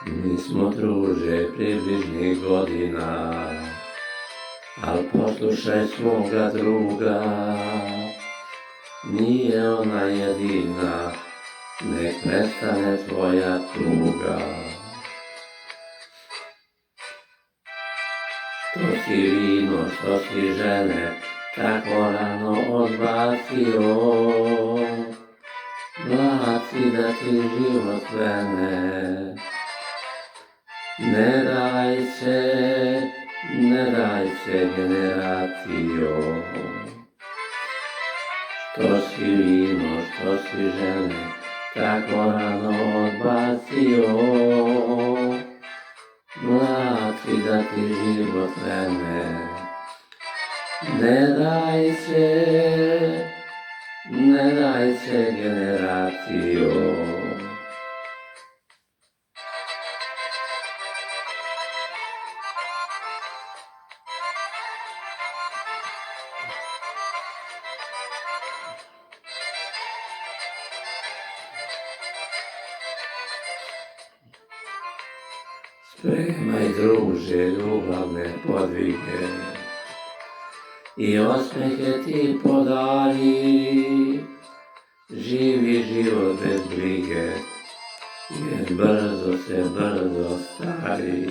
Mi smo druže približnih godina, al poslušaj svoga druga, nije ona jedina, nek prestane tvoja tuga. Što si vino, što si žene, tako rano odbacio, mlad si da ti život vene. Ne daj se generacijo. Što si vino, što si žene, tako rano odbacio, mlad si da ti život vene. Ne daj se generacijo. Spremaj druže ljubavne podvige i osmehe ti podari, živi život bez brige, jer brzo se stari.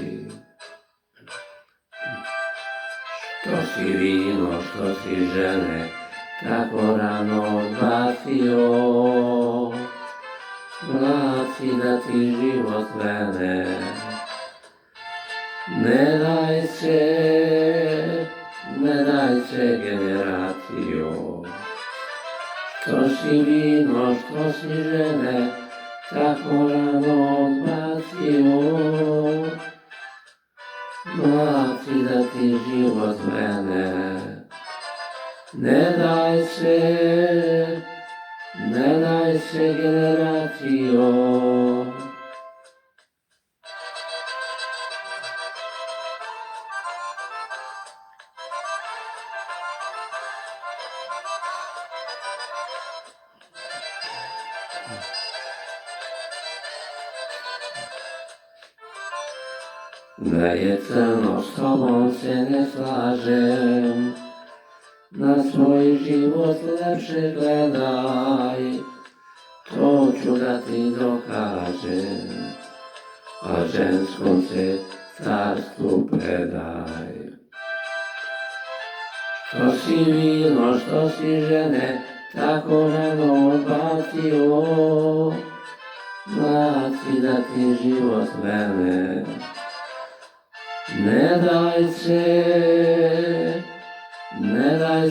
Što si vino, što si žene, tako rano odbacio, mlad si da ti život vene. Ne daj se generacijo. Što si vino, što si žene, tako rano odbacio, mlad si da ti život vene. Ne daj se generacijo. Da je crno, s tobom se ne slažem, na svoj život lepše gledaj, to ću da ti dokažem, a ženskom se carstvu predaj. Što si vino, što si žene, tako rano odbacio, mlad si da ti život vene. Ne daj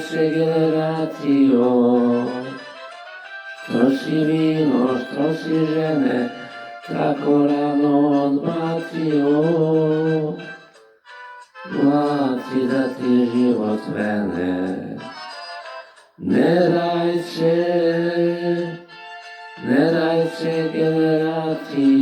se generacijo. Što si vino, što si žene, tako rano odbacio, mlad si da ti život vene. Ne daj se generacijo.